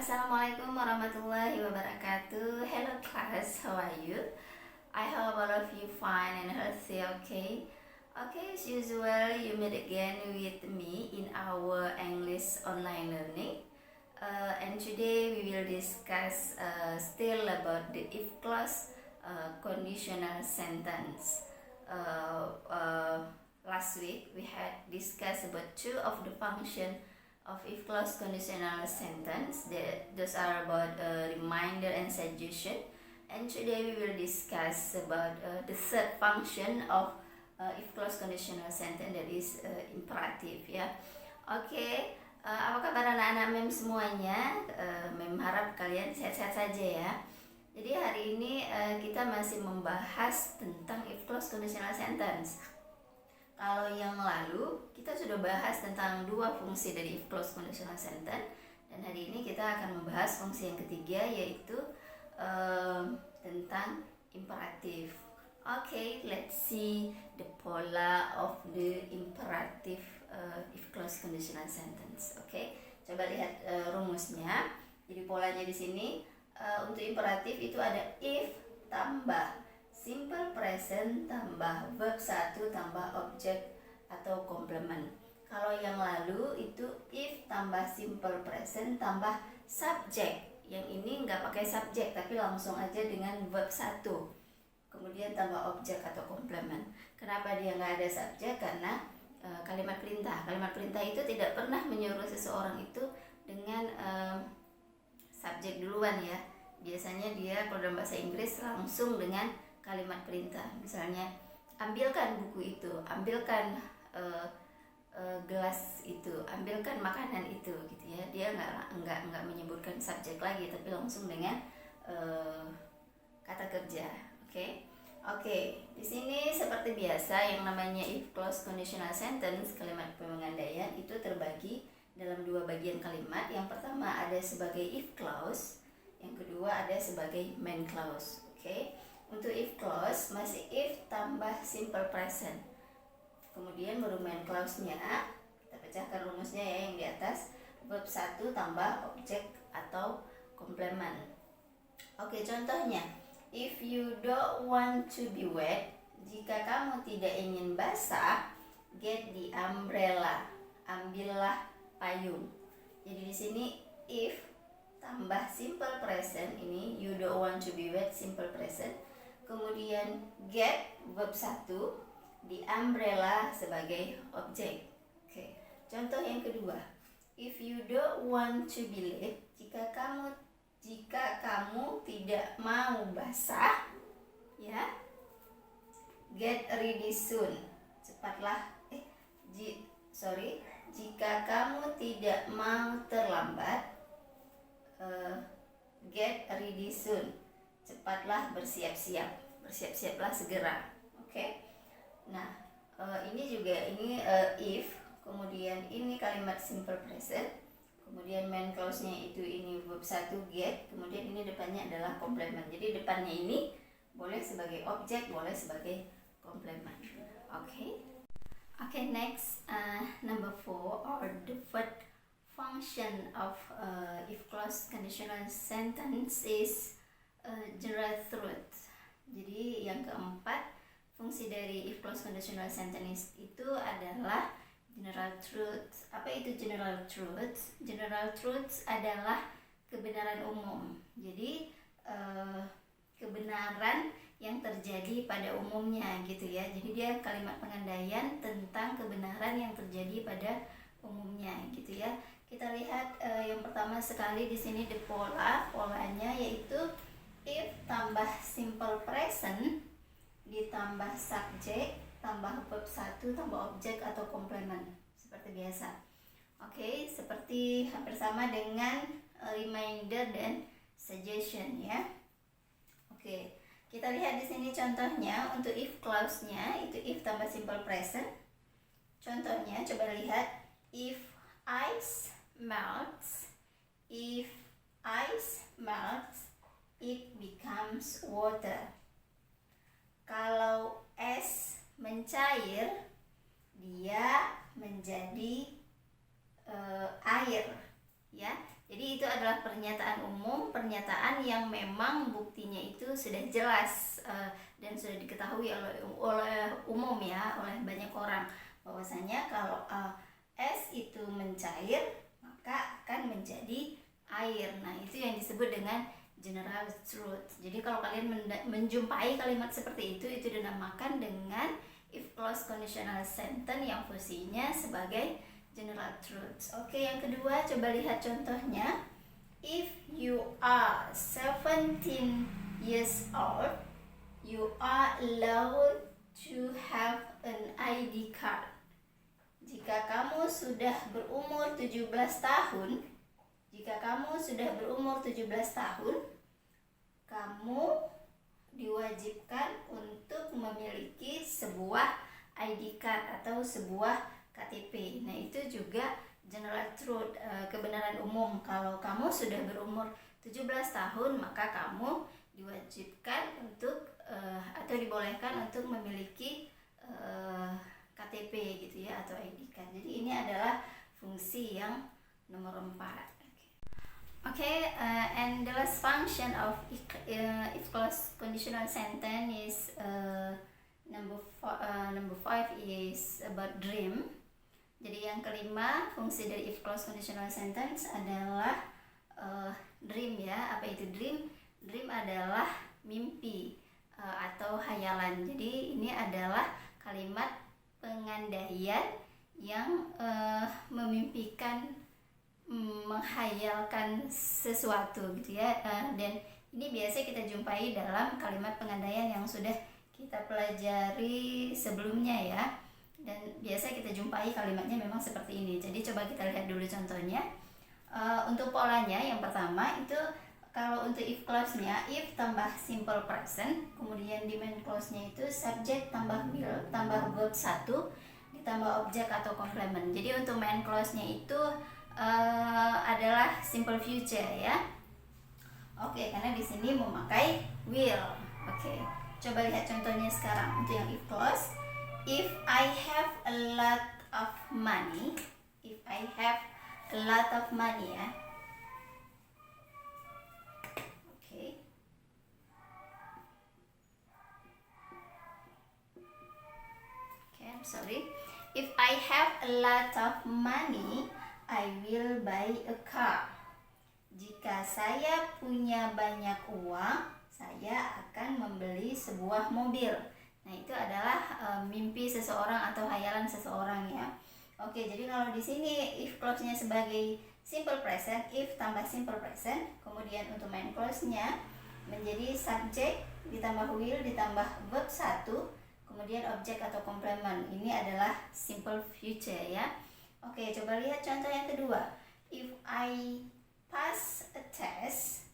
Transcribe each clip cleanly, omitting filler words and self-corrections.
Assalamualaikum warahmatullahi wabarakatuh. Hello class, how are you? I hope all of you fine and healthy, okay? Okay, as usual, you meet again with me in our English online learning. And today we will discuss still about the if clause conditional sentence. Last week we had discussed about two of the function of if clause conditional sentence. Those are about reminder and suggestion. And today we will discuss about the third function of if clause conditional sentence, that is imperative ya. Oke, apa kabar anak-anak MEM semuanya? MEM harap kalian sehat-sehat saja ya. Jadi hari ini kita masih membahas tentang if clause conditional sentence. Kalau yang lalu kita sudah bahas tentang dua fungsi dari if clause conditional sentence, dan hari ini kita akan membahas fungsi yang ketiga, yaitu tentang imperatif. Okay, let's see the pola of the imperative if clause conditional sentence. Okay, coba lihat rumusnya. Jadi polanya di sini untuk imperatif itu ada if tambah simple present tambah verb 1 tambah objek atau complement. Kalau yang lalu itu if tambah simple present tambah subject. Yang ini nggak pakai subjek tapi langsung aja dengan verb 1. Kemudian tambah objek atau complement. Kenapa dia nggak ada subjek? Karena kalimat perintah. Kalimat perintah itu tidak pernah menyuruh seseorang itu dengan subjek duluan ya. Biasanya dia kalau dalam bahasa Inggris langsung dengan kalimat perintah. Misalnya, ambilkan buku itu, ambilkan gelas itu, ambilkan makanan itu, gitu ya. Dia nggak menyebutkan subjek lagi, tapi langsung dengan kata kerja. Oke. Di sini seperti biasa yang namanya if clause conditional sentence, kalimat pengandaian itu terbagi dalam dua bagian kalimat. Yang pertama ada sebagai if clause, yang kedua ada sebagai main clause. Untuk if clause masih if tambah simple present. Kemudian baru main clause-nya, kita pecahkan rumusnya ya yang di atas, verb 1 tambah objek atau complement. Oke, contohnya, if you don't want to be wet, jika kamu tidak ingin basah, get the umbrella, ambillah payung. Jadi di sini if tambah simple present, ini you don't want to be wet simple present. Kemudian get verb 1, di umbrella sebagai objek. Contoh yang kedua, if you don't want to be late, jika kamu tidak mau basah, ya, get ready soon, cepatlah. Jika kamu tidak mau terlambat, get ready soon, cepatlah bersiap-siaplah segera. Nah, ini juga if, kemudian ini kalimat simple present, kemudian main clause-nya itu ini verb 1 get, kemudian ini depannya adalah complement. Jadi depannya ini boleh sebagai objek, boleh sebagai complement. Okay, next, number 4, or the fourth function of if clause conditional sentence is general truth. Jadi yang keempat, fungsi dari if clause conditional sentence itu adalah general truth. Apa itu general truth? General truth adalah kebenaran umum. Jadi kebenaran yang terjadi pada umumnya gitu ya. Jadi dia kalimat pengandaian tentang kebenaran yang terjadi pada umumnya gitu ya. Kita lihat yang pertama sekali di sini the polanya yaitu if tambah simple present ditambah subjek tambah verb 1 tambah objek atau complement seperti biasa. Seperti hampir sama dengan reminder dan suggestion ya. Kita lihat di sini contohnya untuk if clause-nya itu if tambah simple present. Contohnya coba lihat, if ice melts, it becomes water. Kalau es mencair, dia menjadi air ya. Jadi Jadi itu adalah pernyataan umum, pernyataan yang memang buktinya itu sudah jelas dan sudah diketahui oleh umum ya, oleh banyak orang, bahwasanya kalau es itu mencair maka akan menjadi air. Nah, itu yang disebut dengan general truth. Jadi kalau kalian menjumpai kalimat seperti itu dinamakan dengan if clause conditional sentence yang fungsinya sebagai general truth. Oke, yang kedua coba lihat contohnya. If you are 17 years old, you are allowed to have an ID card. Jika kamu sudah berumur 17 tahun, kamu diwajibkan untuk memiliki sebuah ID card atau sebuah KTP. Nah, itu juga general truth, kebenaran umum. Kalau kamu sudah berumur 17 tahun, maka kamu diwajibkan untuk atau dibolehkan untuk memiliki KTP gitu ya, atau ID card. Jadi ini adalah fungsi yang nomor 4. Okay, and the last function of if clause conditional sentence is number 5 is about dream. Jadi yang kelima, fungsi dari if clause conditional sentence adalah dream ya. Apa itu dream? Dream adalah mimpi atau hayalan. Jadi ini adalah kalimat pengandaian yang memimpikan, menghayalkan sesuatu gitu ya. Dan ini biasa kita jumpai dalam kalimat pengandaian yang sudah kita pelajari sebelumnya ya. Dan biasa kita jumpai kalimatnya memang seperti ini. Jadi coba kita lihat dulu contohnya. Untuk polanya yang pertama itu, kalau untuk if clause-nya if tambah simple present, kemudian di main clause-nya itu subject tambah will tambah verb 1 ditambah objek atau complement. Jadi untuk main clause-nya itu adalah simple future ya. Oke, karena di sini memakai will. Oke, coba lihat contohnya sekarang untuk yang if clause. If I have a lot of money, ya. Oke. I'm sorry. If I have a lot of money, I will buy a car. Jika saya punya banyak uang, saya akan membeli sebuah mobil. Nah, itu adalah mimpi seseorang atau hayalan seseorang ya. Oke, jadi kalau di sini if clause-nya sebagai simple present, if tambah simple present, kemudian untuk main clause-nya menjadi subject ditambah will ditambah verb 1, kemudian objek atau complement. Ini adalah simple future ya. Oke, coba lihat contoh yang kedua. If I pass a test,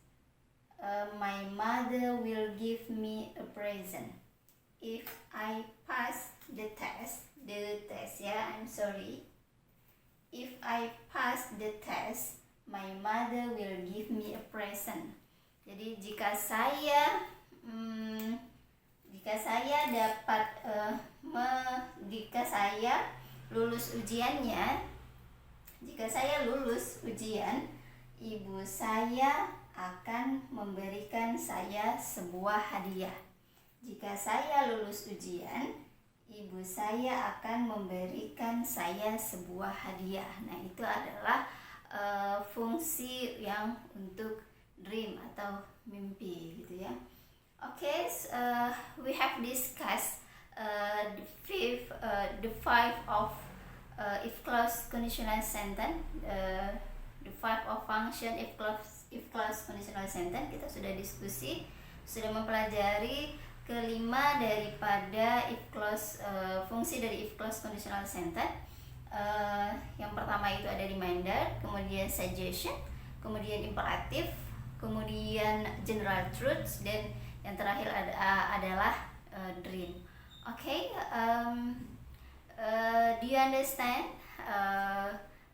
my mother will give me a present. If I pass the test ya, I'm sorry. If I pass the test, my mother will give me a present. Jadi jika saya lulus ujian, ibu saya akan memberikan saya sebuah hadiah. Jika saya lulus ujian, ibu saya akan memberikan saya sebuah hadiah. Nah, itu adalah fungsi yang untuk dream atau mimpi gitu ya. Okay, we have discussed the five of if clause conditional sentence, the five of function if clause conditional sentence. Kita sudah diskusi, sudah mempelajari kelima daripada if clause, fungsi dari if clause conditional sentence. Yang pertama itu ada reminder, kemudian suggestion, kemudian imperatif, kemudian general truth, dan yang terakhir adalah dream. Okay, do you understand?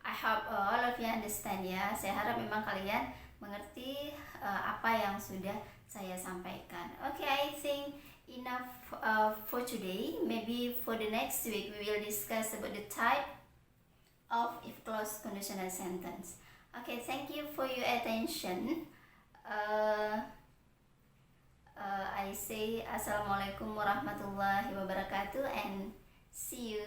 I hope all of you understand ya. Saya harap memang kalian mengerti apa yang sudah saya sampaikan. Okay, I think enough for today. Maybe for the next week we will discuss about the type of if clause conditional sentence. Okay, thank you for your attention. I say assalamualaikum warahmatullahi wabarakatuh and see you.